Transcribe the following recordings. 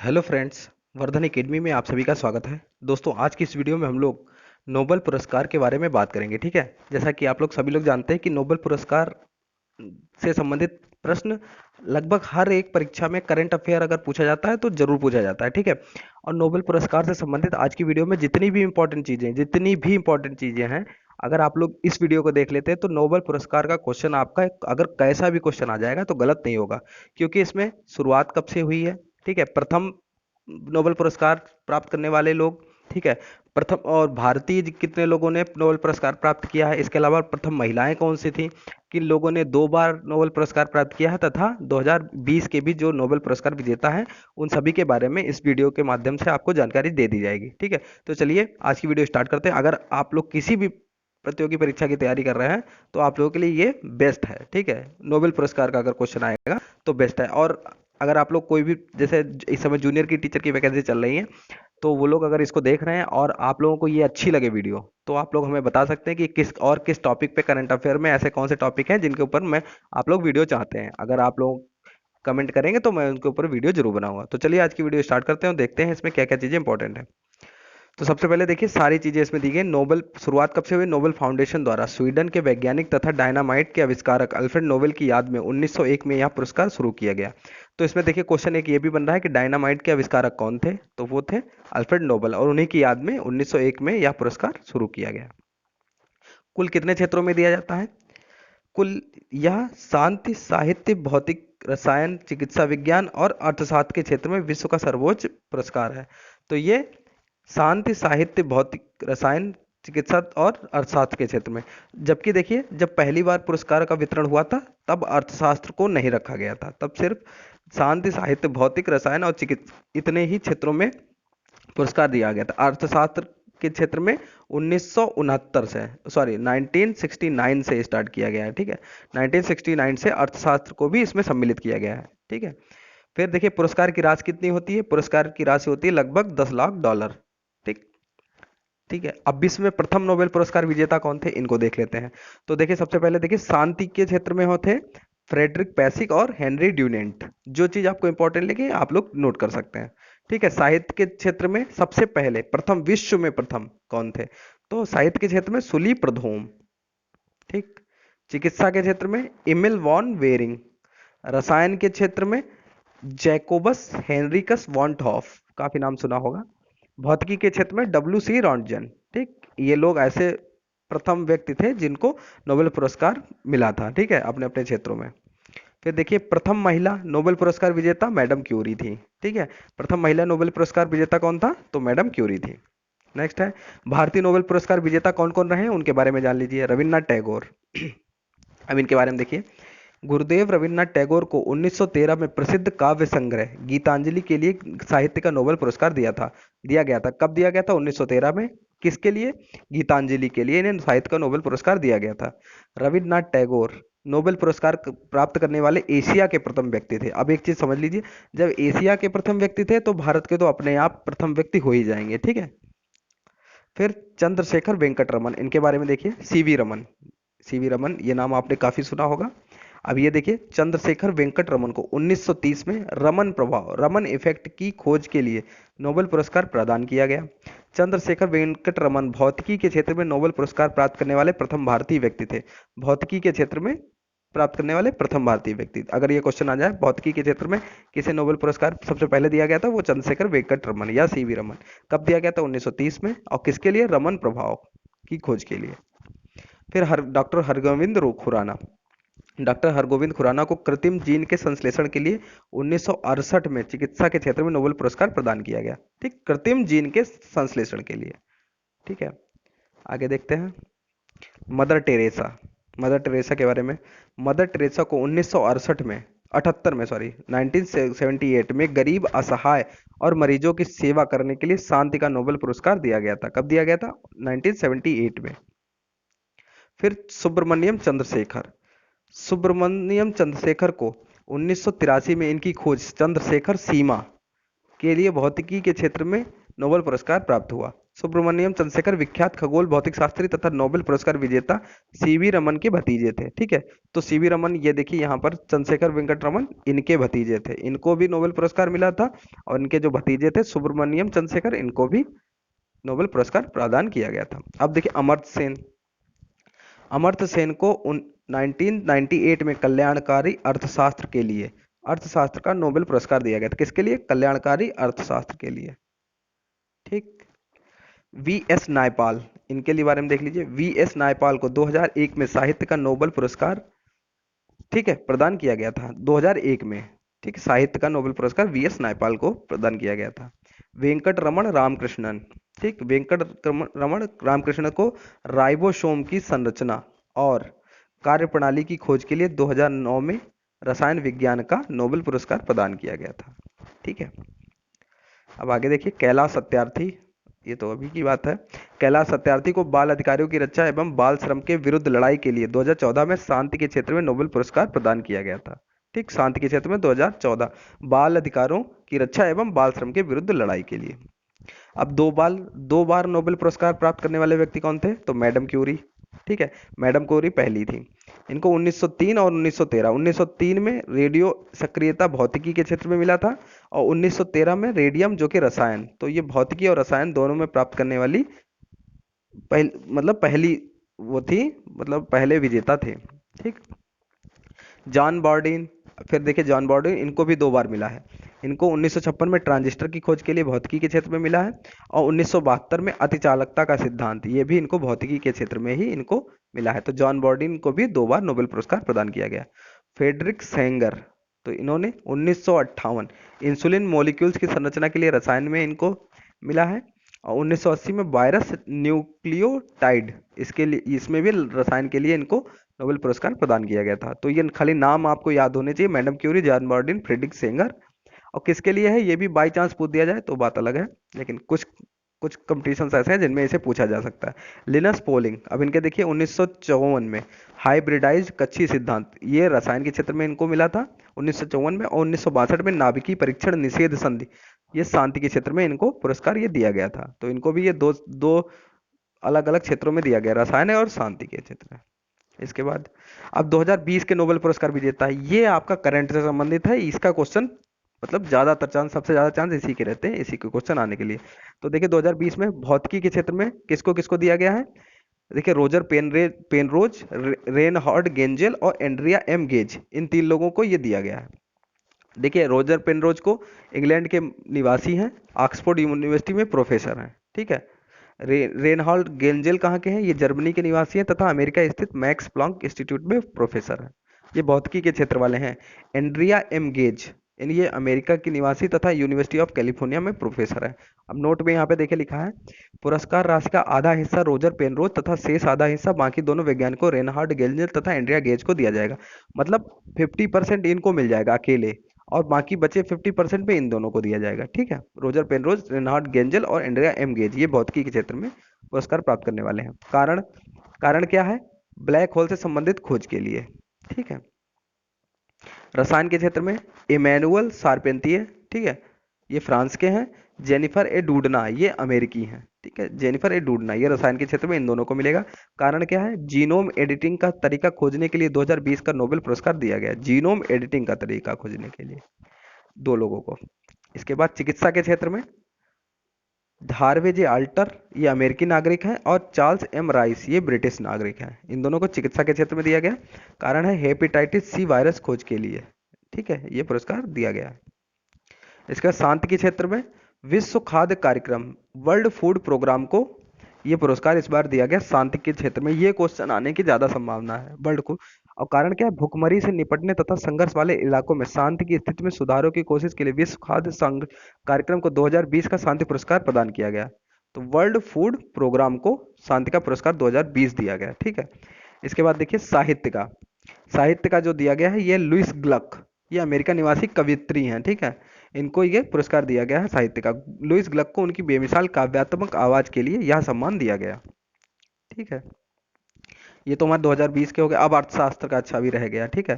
Hello friends, Vardhan academy में आप सभी का स्वागत है। दोस्तों, आज की इस वीडियो में हम लोग नोबेल पुरस्कार के बारे में बात करेंगे। ठीक है, जैसा कि आप लोग सभी लोग जानते हैं कि नोबेल पुरस्कार से संबंधित प्रश्न लगभग हर एक परीक्षा में करंट अफेयर अगर पूछा जाता है तो जरूर पूछा जाता है। ठीक है, और नोबेल पुरस्कार से संबंधित आज की वीडियो में जितनी भी इंपॉर्टेंट चीजें हैं, अगर आप लोग इस वीडियो को देख लेते हैं तो नोबेल पुरस्कार का क्वेश्चन आपका अगर कैसा भी क्वेश्चन आ जाएगा तो गलत नहीं होगा, क्योंकि इसमें शुरुआत कब से हुई है। ठीक है, प्रथम नोबेल पुरस्कार प्राप्त करने वाले लोग, ठीक है, प्रथम और भारतीय कितने लोगों ने नोबेल पुरस्कार प्राप्त किया है, इसके अलावा प्रथम महिलाएं कौन सी थी, किन लोगों ने 2 बार नोबेल पुरस्कार प्राप्त किया है, तथा 2020 के भी जो नोबेल पुरस्कार विजेता हैं उन सभी के बारे में इस वीडियो के माध्यम से आपको जानकारी दे दी जाएगी। ठीक है, तो चलिए आज की वीडियो स्टार्ट करते हैं। अगर आप लोग किसी भी प्रतियोगी परीक्षा की तैयारी कर रहे हैं तो आप लोगों के लिए ये बेस्ट है। ठीक है, नोबेल पुरस्कार का अगर क्वेश्चन आएगा तो बेस्ट है। और अगर आप लोग कोई भी, जैसे इस समय जूनियर की टीचर की वैकेंसी चल रही है, तो वो लोग अगर इसको देख रहे हैं और आप लोगों को ये अच्छी लगे वीडियो, तो आप लोग हमें बता सकते हैं कि किस टॉपिक पे, करंट अफेयर में ऐसे कौन से टॉपिक हैं जिनके ऊपर मैं आप लोग वीडियो चाहते हैं। अगर आप लोग कमेंट करेंगे तो मैं उनके ऊपर वीडियो जरूर बनाऊंगा। तो चलिए आज की वीडियो स्टार्ट करते हैं और देखते हैं इसमें क्या क्या चीजें इंपॉर्टेंट है। तो सबसे पहले देखिए, सारी चीजें इसमें दी गई। नोबेल शुरुआत कब से हुई? नोबेल फाउंडेशन द्वारा स्वीडन के वैज्ञानिक तथा डायनामाइट के आविष्कारक अल्फ्रेड नोबेल की याद में 1901 में यह पुरस्कार शुरू किया गया। तो इसमें देखिए क्वेश्चन एक ये भी बन रहा है कि डायनामाइट के आविष्कारक कौन थे, तो वो थे अल्फ्रेड नोबेल, और उन्हीं की याद में 1901 में यह पुरस्कार शुरू किया गया। कुल कितने क्षेत्रों में दिया जाता है? कुल यह शांति, साहित्य, भौतिक, रसायन, चिकित्सा विज्ञान और अर्थशास्त्र के क्षेत्र में विश्व का सर्वोच्च पुरस्कार है। तो ये शांति, साहित्य, भौतिक, रसायन, चिकित्सा और अर्थशास्त्र के क्षेत्र में। जबकि देखिए, जब पहली बार पुरस्कार का वितरण हुआ था तब अर्थशास्त्र को नहीं रखा गया था, तब सिर्फ शांति, साहित्य, भौतिक, रसायन और चिकित्सा इतने ही क्षेत्रों में पुरस्कार दिया गया था। अर्थशास्त्र के क्षेत्र में 1969 से, सॉरी 1969 से स्टार्ट किया गया है। ठीक है, 1969 से अर्थशास्त्र को भी इसमें सम्मिलित किया गया है। ठीक है, फिर देखिए पुरस्कार की राशि कितनी होती है? पुरस्कार की राशि होती है लगभग $10 लाख। ठीक ठीक है, अब विश्व में प्रथम नोबेल पुरस्कार विजेता कौन थे, इनको देख लेते हैं। तो देखिए सबसे पहले देखिए, शांति के क्षेत्र में होते फ्रेडरिक पैसिक और हेनरी ड्यूनेंट। जो चीज आपको इंपॉर्टेंट लगे आप लोग नोट कर सकते हैं। ठीक है, साहित्य के क्षेत्र में सबसे पहले प्रथम, विश्व में प्रथम कौन थे? तो साहित्य के क्षेत्र में सुली प्रधोम। ठीक, चिकित्सा के क्षेत्र में इमिल वॉन वेरिंग। रसायन के क्षेत्र में जैकोबस हेनरिकस वॉन्टहॉफ, काफी नाम सुना होगा। भौतिकी के क्षेत्र में डब्ल्यू सी रॉन्टजन। ठीक, ये लोग ऐसे प्रथम व्यक्ति थे जिनको नोबेल पुरस्कार मिला था। ठीक है, अपने अपने क्षेत्रों में। फिर देखिए, प्रथम महिला नोबेल पुरस्कार विजेता मैडम क्यूरी थी। ठीक है, प्रथम महिला नोबेल पुरस्कार विजेता कौन था? तो मैडम क्यूरी थी। नेक्स्ट है, भारतीय नोबेल पुरस्कार विजेता कौन कौन रहे हैं उनके बारे में जान लीजिए। रविन्द्रनाथ टैगोर। अब इनके बारे में देखिए, गुरुदेव रविन्द्रनाथ टैगोर को 1913 में प्रसिद्ध काव्य संग्रह गीतांजलि के लिए साहित्य का नोबेल पुरस्कार दिया गया था। कब दिया गया था? 1913 में। किसके लिए? गीतांजलि के लिए इन्हें साहित्य का नोबेल पुरस्कार दिया गया था। रविन्द्रनाथ टैगोर नोबेल पुरस्कार प्राप्त करने वाले एशिया के प्रथम व्यक्ति थे। अब एक चीज समझ लीजिए, जब एशिया के प्रथम व्यक्ति थे तो भारत के तो अपने आप प्रथम व्यक्ति हो ही जाएंगे। ठीक है, फिर चंद्रशेखर वेंकट रमन, इनके बारे में देखिए। सीवी रमन ये नाम आपने काफी सुना होगा। अब ये देखिए, चंद्रशेखर वेंकट रमन को 1930 में रमन प्रभाव, रमन इफेक्ट की खोज के लिए नोबेल पुरस्कार प्रदान किया गया। चंद्रशेखर वेंकट रमन भौतिकी के क्षेत्र में नोबेल पुरस्कार प्राप्त करने वाले प्रथम भारतीय व्यक्ति थे। भौतिकी के क्षेत्र में प्राप्त करने वाले प्रथम भारतीय व्यक्ति, अगर ये क्वेश्चन आ जाए भौतिकी के क्षेत्र में किसे नोबेल पुरस्कार सबसे पहले दिया गया था, वो चंद्रशेखर वेंकट रमन या सीवी रमन। कब दिया गया था? 1930 में। और किसके लिए? रमन प्रभाव की खोज के लिए। फिर डॉक्टर हरगोविंद खुराना, डॉक्टर हरगोविंद खुराना को कृत्रिम जीन के संश्लेषण के लिए 1968 में चिकित्सा के क्षेत्र में नोबेल पुरस्कार प्रदान किया गया। ठीक, कृत्रिम जीन के संश्लेषण के लिए। ठीक है, आगे देखते हैं। मदर टेरेसा, मदर टेरेसा के बारे में। मदर टेरेसा को 1968 में, 78 में, सॉरी 1978 में गरीब, असहाय और मरीजों की सेवा करने के लिए शांति का नोबेल पुरस्कार दिया गया था। कब दिया गया था? 1978 में। फिर सुब्रमण्यम चंद्रशेखर को 1983 में इनकी खोज चंद्रशेखर सीमा के लिए भौतिकी के क्षेत्र में नोबेल पुरस्कार प्राप्त हुआ। सुब्रमण्यम चंद्रशेखर विख्यात खगोल भौतिक शास्त्री तथा नोबेल पुरस्कार विजेता सीवी रमन के भतीजे थे। ठीक है, तो सीवी रमन, ये देखिए यहाँ पर चंद्रशेखर वेंकट रमन इनके भतीजे थे, इनको भी नोबेल पुरस्कार मिला था, और इनके जो भतीजे थे सुब्रमण्यम चंद्रशेखर, इनको भी नोबेल पुरस्कार प्रदान किया गया था। अब देखिए अमर्त्य सेन, अमर्त्य सेन को 1998 में कल्याणकारी अर्थशास्त्र के लिए, अर्थशास्त्र का नोबेल पुरस्कार दिया गया था। किसके लिए? कल्याणकारी अर्थशास्त्र के लिए। ठीक। वी एस नायपाल, इनके लिए बारे में देख लीजिए। वी एस नायपाल को 2001 में साहित्य का नोबेल पुरस्कार, ठीक है, प्रदान किया गया था 2001 में। ठीक, साहित्य का नोबेल पुरस्कार वी एस नायपाल को प्रदान किया गया था। वेंकट रमण रामकृष्णन, ठीक, वेंकट रमण रामकृष्णन को राइबोसोम की संरचना और कार्यप्रणाली की खोज के लिए 2009 में रसायन विज्ञान का नोबेल पुरस्कार प्रदान किया गया था। ठीक है, अब आगे देखिए कैलाश सत्यार्थी, ये तो अभी की बात है। कैलाश सत्यार्थी को बाल अधिकारियों की रक्षा एवं बाल श्रम के विरुद्ध लड़ाई के लिए 2014 में शांति के क्षेत्र में नोबेल पुरस्कार प्रदान किया गया था। ठीक, शांति के क्षेत्र में 2014, बाल अधिकारों की रक्षा एवं बाल श्रम के विरुद्ध लड़ाई के लिए। अब दो बार नोबेल पुरस्कार प्राप्त करने वाले व्यक्ति कौन थे? तो मैडम क्यूरी। ठीक है, मैडम क्यूरी पहली थी। इनको 1903 और 1913, 1903 में रेडियो सक्रियता भौतिकी के क्षेत्र में मिला था, और 1913 में रेडियम जो कि रसायन, तो ये भौतिकी और रसायन दोनों में प्राप्त करने वाली पहली वो थी, मतलब पहले विजेता थे। ठीक, जॉन बॉर्डिन, फिर देखिए जॉन बॉर्डिन, इनको भी 2 बार मिला है। इनको 1956 में ट्रांजिस्टर की खोज के लिए भौतिकी के क्षेत्र में मिला है, और 1972 में अतिचालकता का सिद्धांत, ये भी इनको भौतिकी के क्षेत्र में ही इनको मिला है। तो जॉन बॉर्डिन को भी 2 बार नोबेल पुरस्कार प्रदान किया गया। फ्रेडरिक सेंगर, तो इन्होंने 1958 इंसुलिन मॉलिक्यूल्स की संरचना के लिए रसायन में इनको मिला है, और 1980 में वायरस न्यूक्लियोटाइड, इसके लिए, इसमें भी रसायन के लिए इनको नोबेल पुरस्कार प्रदान किया गया था। तो ये खाली नाम आपको याद होने चाहिए, Madame Curie, John Bardeen, Frederick Sanger. और किसके लिए है, ये भी बाई चांस पूछ दिया जाए तो बात अलग है, लेकिन कुछ कुछ कंपटीशन ऐसे हैं जिनमें इसे पूछा जा सकता है। लिनस पोलिंग, अब इनके देखिए 1954 में हाइब्रिडाइज्ड कक्षीय सिद्धांत, ये रसायन के क्षेत्र में इनको मिला था 1954 में, और 1962 में नाभिकीय परीक्षण निषेध संधि, ये शांति के क्षेत्र में इनको पुरस्कार ये दिया गया था। तो इनको भी ये दो अलग अलग क्षेत्रों में दिया गया, रसायन और शांति के क्षेत्र में। इसके बाद अब 2020 के नोबेल पुरस्कार विजेता है, ये आपका करंट से संबंधित है, इसका क्वेश्चन मतलब ज्यादातर चांस, सबसे ज्यादा चांस इसी के रहते हैं, इसी के क्वेश्चन आने के लिए। तो देखिए 2020 में भौतिकी के क्षेत्र में किसको किसको दिया गया है? देखिए रोजर पेनरोज, रेनहार्ड गेंजेल और एंड्रिया एम गेज, इन 3 लोगों को ये दिया गया है। देखिए रोजर पेनरोज को, इंग्लैंड के निवासी हैं, ऑक्सफोर्ड यूनिवर्सिटी में प्रोफेसर हैं। ठीक है, रेनहार्ड गेंजेल कहाँ के हैं? ये जर्मनी के निवासी हैं तथा अमेरिका स्थित मैक्स प्लैंक इंस्टीट्यूट में प्रोफेसर हैं, ये भौतिकी के क्षेत्र वाले हैं। एंड्रिया एम गेज, ये अमेरिका की निवासी तथा यूनिवर्सिटी ऑफ कैलिफोर्निया में प्रोफेसर है। अब नोट में यहाँ पे देखिए लिखा है, पुरस्कार राशि का आधा हिस्सा रोजर पेनरोज तथा शेष आधा हिस्सा बाकी दोनों वैज्ञानिकों रेनहार्ड गेंजेल तथा एंड्रिया गेज को दिया जाएगा। मतलब 50% इनको मिल जाएगा अकेले, और बाकी बचे 50% पे इन दोनों को दिया जाएगा। ठीक है, रोजर पेनरोज, रेनहार्ड गेंजेल और एंड्रिया एम गेज, ये भौतिकी के क्षेत्र में पुरस्कार प्राप्त करने वाले हैं। कारण क्या है? ब्लैक होल से संबंधित खोज के लिए। ठीक है, रसायन के क्षेत्र में इमैनुअल शार्पेंतिये, ठीक है, ये फ्रांस के हैं। जेनिफर ए डूडना, ये अमेरिकी हैं। ठीक है, जेनिफर ए डूडना, ये रसायन के क्षेत्र में इन दोनों को मिलेगा। कारण क्या है? जीनोम एडिटिंग का तरीका खोजने के लिए 2020 का नोबेल पुरस्कार दिया गया। जीनोम एडिटिंग का तरीका खोजने के लिए 2 लोगों को। इसके बाद चिकित्सा के क्षेत्र में हार्वे जे आल्टर, ये अमेरिकी नागरिक हैं, और चार्ल्स एम राइस, ये ब्रिटिश नागरिक हैं। इन दोनों को चिकित्सा के क्षेत्र में दिया गया। कारण है हेपेटाइटिस सी वायरस खोज के लिए। ठीक है, ये पुरस्कार दिया गया। इसका शांति के क्षेत्र में विश्व खाद्य कार्यक्रम, वर्ल्ड फूड प्रोग्राम को ये पुरस्कार इस बार दिया गया शांति के क्षेत्र में। ये क्वेश्चन आने की ज्यादा संभावना है, वर्ल्ड को। और कारण क्या है? भुखमरी से निपटने तथा संघर्ष वाले इलाकों में शांति की स्थिति में सुधारों की कोशिश के लिए विश्व खाद्य संघ कार्यक्रम को 2020 का शांति पुरस्कार प्रदान किया गया। तो वर्ल्ड फूड प्रोग्राम को शांति का पुरस्कार 2020 दिया गया। ठीक है, इसके बाद देखिए साहित्य का जो दिया गया है, ये लुइस ग्लक, ये अमेरिका निवासी कवियत्री हैं। ठीक है, इनको ये पुरस्कार दिया गया है साहित्य का। लुइस ग्लक को उनकी बेमिसाल काव्यात्मक आवाज के लिए यह सम्मान दिया गया। ठीक है, ये तो हमारे 2020 के हो गए। अब अर्थशास्त्र का अच्छा भी रह गया। ठीक है,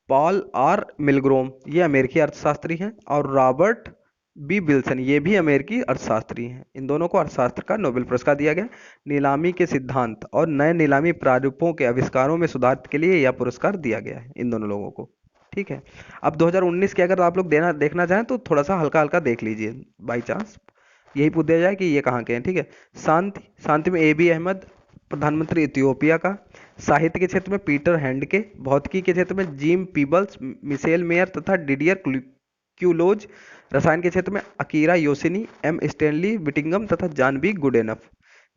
पॉल आर मिलग्रोम, ये अमेरिकी अर्थशास्त्री हैं, और रॉबर्ट बी विल्सन, ये भी अमेरिकी अर्थशास्त्री हैं। इन दोनों को अर्थशास्त्र का नोबेल पुरस्कार दिया गया। नीलामी के सिद्धांत और नए नीलामी प्रारूपों के आविष्कारों में सुधार के लिए यह पुरस्कार दिया गया है इन दोनों लोगों को। ठीक है। अब 2019 के अगर आप लोग देखना चाहें तो थोड़ा सा हल्का हल्का देख लीजिए, बाई चांस यही पूछ दिया जाए कि ये कहाँ के हैं। ठीक है। शांति, शांति में एबी अहमद, प्रधानमंत्री इथियोपिया का। साहित्य के क्षेत्र में पीटर हैंडके। भौतिकी के क्षेत्र में जिम पीबल्स, मिशेल मेयर तथा डिडियर क्यूलोज। रसायन के क्षेत्र में अकीरा योसिनी, एम स्टैनली विटिंगम तथा जॉन बी गुडेनफ।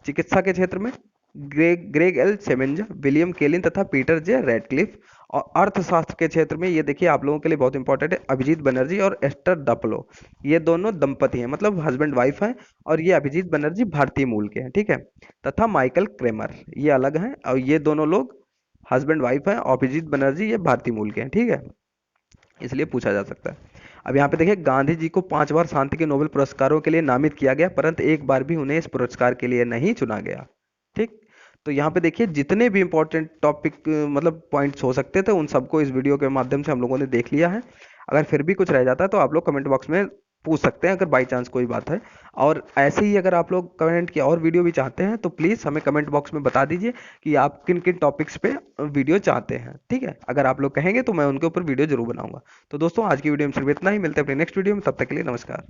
चिकित्सा के क्षेत्र में ग्रेग एल सेमेंजा, विलियम केलिन तथा पीटर जे रेडक्लिफ। और अर्थशास्त्र के क्षेत्र में ये देखिए आप लोगों के लिए बहुत इंपॉर्टेंट है, अभिजीत बनर्जी और एस्टर डपलो। ये दोनों दंपति हैं, मतलब हस्बैंड वाइफ हैं, और ये अभिजीत बनर्जी भारतीय मूल के हैं। ठीक है। तथा माइकल क्रेमर, ये अलग हैं, और ये दोनों लोग हस्बैंड वाइफ हैं, और अभिजीत बनर्जी ये भारतीय मूल के हैं। ठीक है, इसलिए पूछा जा सकता है। अब यहाँ पे देखिए, गांधी जी को 5 बार शांति के नोबेल पुरस्कारों के लिए नामित किया गया, परंतु एक बार भी उन्हें इस पुरस्कार के लिए नहीं चुना गया। ठीक। तो यहाँ पे देखिए जितने भी इंपॉर्टेंट टॉपिक मतलब पॉइंट्स हो सकते थे उन सबको इस वीडियो के माध्यम से हम लोगों ने देख लिया है। अगर फिर भी कुछ रह जाता है तो आप लोग कमेंट बॉक्स में पूछ सकते हैं, अगर बाई चांस कोई बात है। और ऐसे ही अगर आप लोग कमेंट की और वीडियो भी चाहते हैं तो प्लीज़ हमें कमेंट बॉक्स में बता दीजिए कि आप किन किन टॉपिक्स पे वीडियो चाहते हैं। ठीक है, अगर आप लोग कहेंगे तो मैं उनके ऊपर वीडियो जरूर बनाऊंगा। तो दोस्तों आज की वीडियो में सिर्फ इतना ही, मिलते हैं अपने नेक्स्ट वीडियो में, तब तक के लिए नमस्कार।